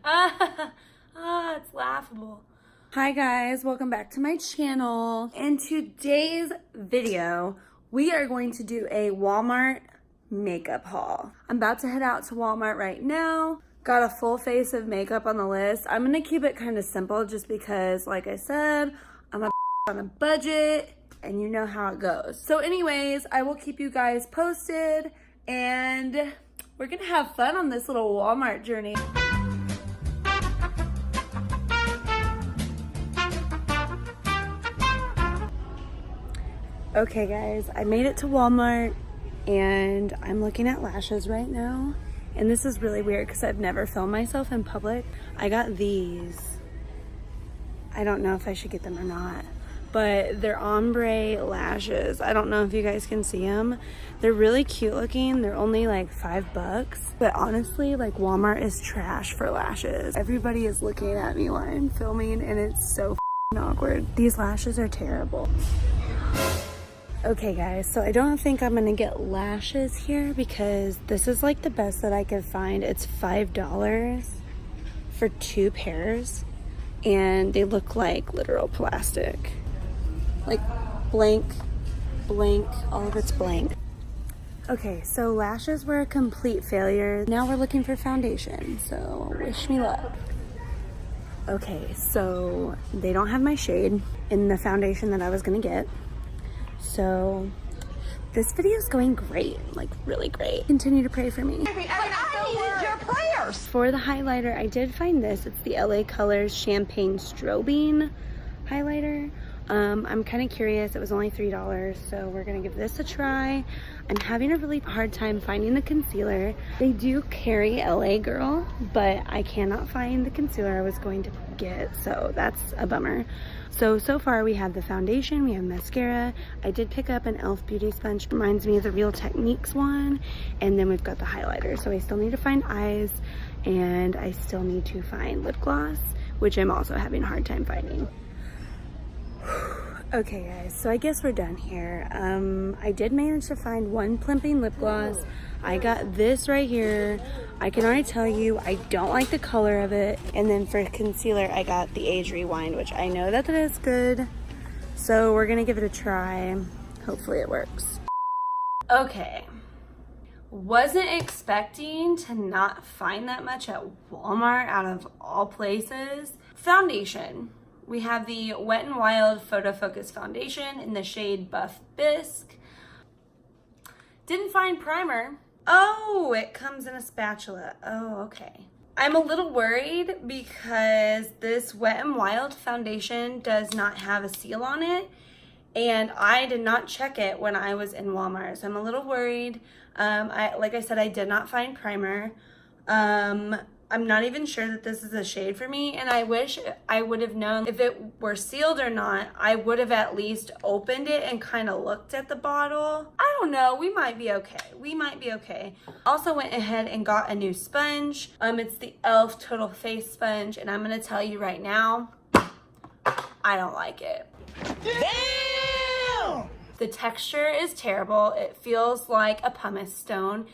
It's laughable. Hi guys, welcome back to my channel. In today's video, we are going to do a Walmart makeup haul. I'm about to head out to Walmart right now. Got a full face of makeup on the list. I'm gonna keep it kind of simple just because, like I said, I'm on a budget and you know how it goes. So anyways, I will keep you guys posted and we're gonna have fun on this little Walmart journey. Okay guys, I made it to Walmart and I'm looking at lashes right now. And this is really weird because I've never filmed myself in public. I got these. I don't know if I should get them or not, but they're ombre lashes. I don't know if you guys can see them. They're really cute looking. They're only like $5, but honestly, like Walmart is trash for lashes. Everybody is looking at me while I'm filming and it's so f***ing awkward. These lashes are terrible. Okay guys, so I don't think I'm gonna get lashes here because this is like the best that I could find. It's $5 for 2 pairs and they look like literal plastic. Like blank, all of it's blank. Okay, so lashes were a complete failure. Now we're looking for foundation, so wish me luck. Okay, so they don't have my shade in the foundation that I was gonna get. So this video is going great, like really great. Continue to pray for me. I needed your prayers. For the highlighter, I did find this. It's the LA Colors Champagne Strobing highlighter. I'm kind of curious. It was only $3, so we're gonna give this a try. I'm having a really hard time finding the concealer. They do carry LA Girl, but I cannot find the concealer I was going to get, so that's a bummer. So far we have the foundation, we have mascara. I did pick up an e.l.f. beauty sponge, reminds me of the Real Techniques one, and then we've got the highlighter. So I still need to find eyes, and I still need to find lip gloss, which I'm also having a hard time finding. Okay guys, so I guess we're done here. I did manage to find one plumping lip gloss. I got this right here. I can already tell you I don't like the color of it. And then for concealer, I got the Age Rewind, which I know that is good. So we're gonna give it a try. Hopefully it works. Okay. Wasn't expecting to not find that much at Walmart out of all places. Foundation. We have the Wet n Wild Photo Focus Foundation in the shade Buff Bisque. Didn't find primer. Oh, it comes in a spatula. Oh, okay. I'm a little worried because this Wet n Wild foundation does not have a seal on it, and I did not check it when I was in Walmart, so I'm a little worried. Like I said, I did not find primer. I'm not even sure that this is a shade for me, and I wish I would have known if it were sealed or not. I would have at least opened it and kind of looked at the bottle. I don't know, we might be okay. We might be okay. Also went ahead and got a new sponge. It's the e.l.f. Total Face Sponge, and I'm gonna tell you right now, I don't like it. Damn! The texture is terrible. It feels like a pumice stone.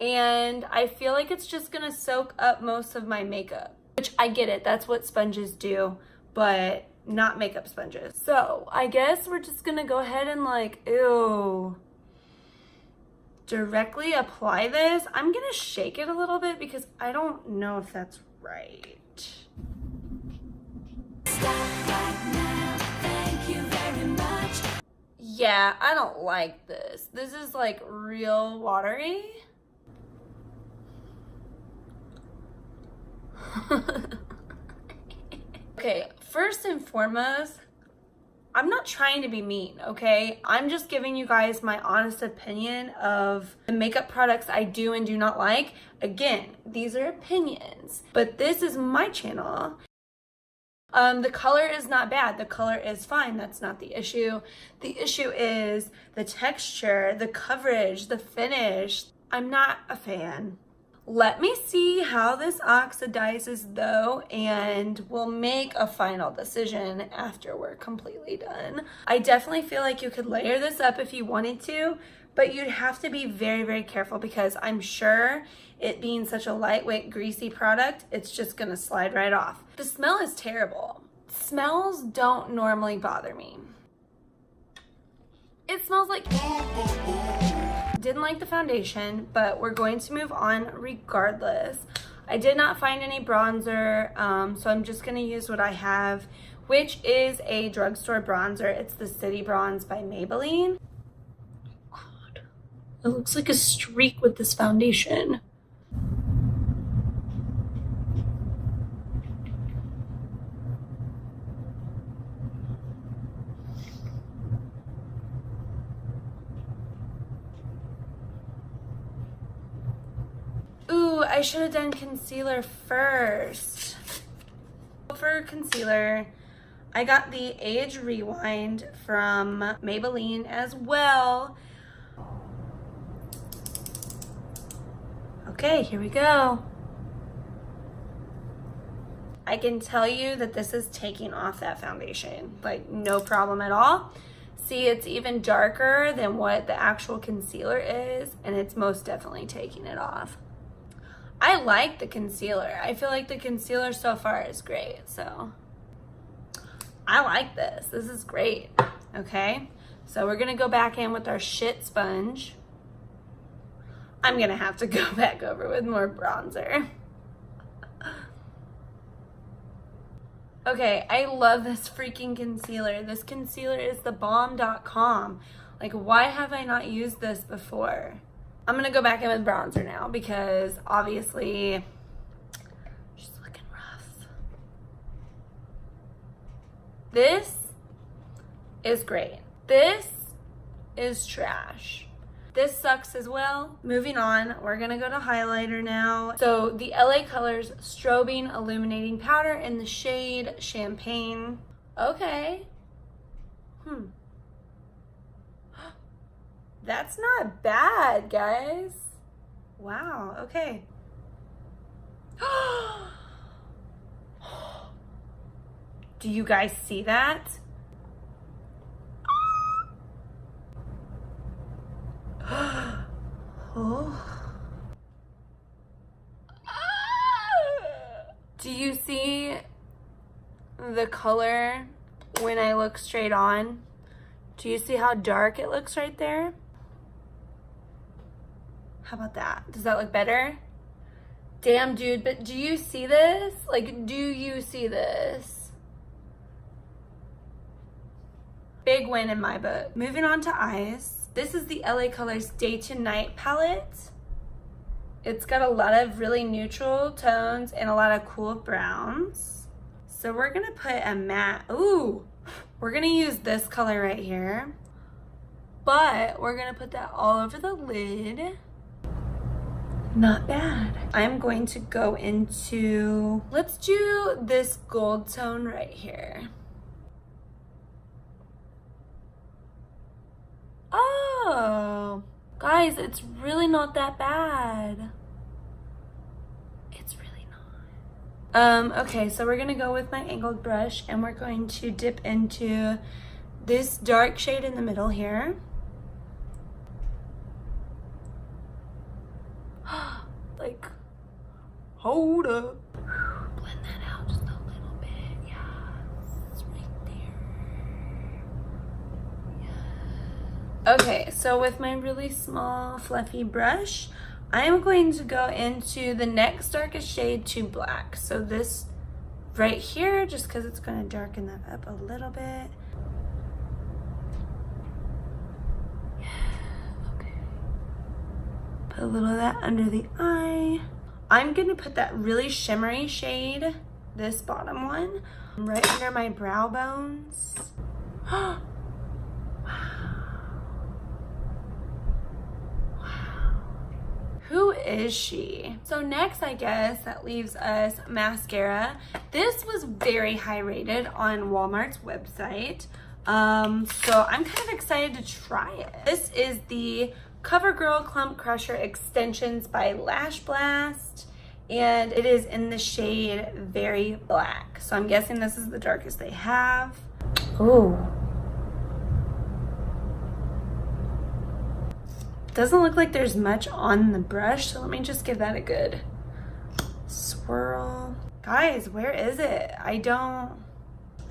And I feel like it's just gonna soak up most of my makeup, which I get it, that's what sponges do, but not makeup sponges. So I guess we're just gonna go ahead and directly apply this. I'm gonna shake it a little bit because I don't know if that's right. Stop right now. Thank you very much. Yeah, I don't like this. This is like real watery. Okay, first and foremost, I'm not trying to be mean, okay? I'm just giving you guys my honest opinion of the makeup products I do and do not like. Again, these are opinions, but this is my channel. The color is not bad. The color is fine. That's not the issue. The issue is the texture, the coverage, the finish. I'm not a fan. Let me see how this oxidizes though, and we'll make a final decision after we're completely done. I definitely feel like you could layer this up if you wanted to, but you'd have to be very, very careful because I'm sure it being such a lightweight, greasy product, it's just gonna slide right off. The smell is terrible. Smells don't normally bother me. It smells like... Didn't like the foundation, but we're going to move on regardless. I did not find any bronzer, so I'm just gonna use what I have, which is a drugstore bronzer. It's the City Bronze by Maybelline. God, it looks like a streak with this foundation. Ooh, I should have done concealer first. For concealer, I got the Age Rewind from Maybelline as well. Okay, here we go. I can tell you that this is taking off that foundation, like no problem at all. See, it's even darker than what the actual concealer is, and it's most definitely taking it off. I like the concealer. I feel like the concealer so far is great, so I like this. This is great, okay? So we're gonna go back in with our shit sponge. I'm gonna have to go back over with more bronzer. Okay, I love this freaking concealer. This concealer is the bomb.com. Like, why have I not used this before? I'm gonna go back in with bronzer now because obviously she's looking rough. This is great. This is trash. This sucks as well. Moving on, we're gonna go to highlighter now. So the LA Colors Strobing Illuminating Powder in the shade Champagne. Okay. That's not bad, guys. Wow, okay. Do you guys see that? Oh. Do you see the color when I look straight on? Do you see how dark it looks right there? How about that? Does that look better? Damn, dude, but do you see this? Like, do you see this? Big win in my book. Moving on to eyes. This is the LA Colors Day to Night palette. It's got a lot of really neutral tones and a lot of cool browns. So we're gonna put a matte, ooh, we're gonna use this color right here, but we're gonna put that all over the lid. Not bad. I'm going to go into, let's do this gold tone right here. Oh, guys, it's really not that bad. It's really not. Okay, so we're gonna go with my angled brush and we're going to dip into this dark shade in the middle here. Like, hold up. Blend that out just a little bit. Yes, right there. Yes. Okay, so with my really small fluffy brush, I am going to go into the next darkest shade to black. So this right here, just because it's going to darken that up a little bit. Put a little of that under the eye. I'm gonna put that really shimmery shade, this bottom one, right under my brow bones. Wow. Wow. Who is she? So next, I guess, that leaves us mascara. This was very high rated on Walmart's website. So I'm kind of excited to try it. This is the CoverGirl Clump Crusher Extensions by Lash Blast, and it is in the shade Very Black. So I'm guessing this is the darkest they have. Ooh. Doesn't look like there's much on the brush, so let me just give that a good swirl. Guys, where is it? I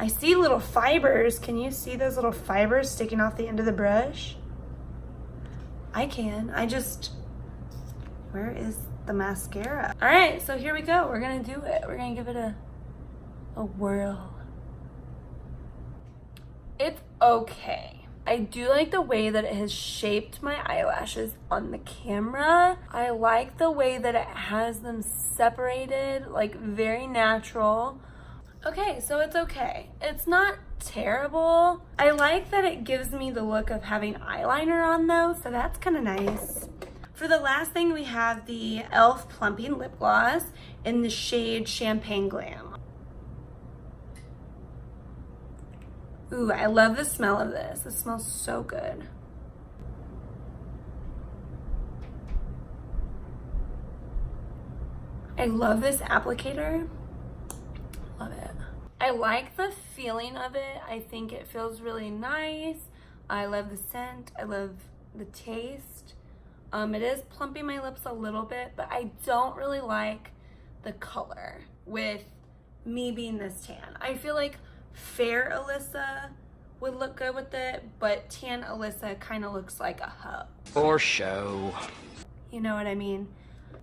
see little fibers. Can you see those little fibers sticking off the end of the brush? I can. Where is the mascara? All right, so here we go. We're gonna do it. We're gonna give it a whirl. It's okay. I do like the way that it has shaped my eyelashes on the camera. I like the way that it has them separated, like very natural. Okay, so it's okay. It's not terrible. I like that it gives me the look of having eyeliner on though, so that's kind of nice. For the last thing, we have the e.l.f. Plumping Lip Gloss in the shade Champagne Glam. Ooh, I love the smell of this. It smells so good. I love this applicator. Love it. I like the feeling of it. I think it feels really nice. I love the scent. I love the taste. It is plumping my lips a little bit, but I don't really like the color with me being this tan. I feel like fair Alyssa would look good with it, but tan Alyssa kind of looks like a hoe. For show. You know what I mean?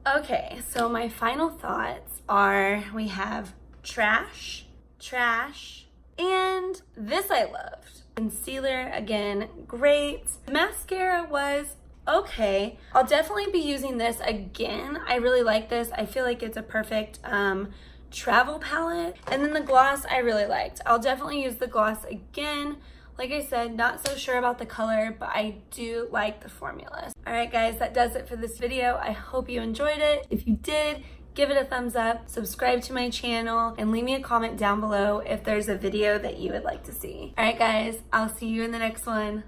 Okay, so my final thoughts are we have trash, trash, and this I loved. Concealer, again, great. Mascara was okay. I'll definitely be using this again. I really like this. I feel like it's a perfect travel palette. And then the gloss I really liked. I'll definitely use the gloss again. Like I said, not so sure about the color, but I do like the formula. All right, guys, that does it for this video. I hope you enjoyed it. If you did, give it a thumbs up, subscribe to my channel, and leave me a comment down below if there's a video that you would like to see. All right, guys, I'll see you in the next one.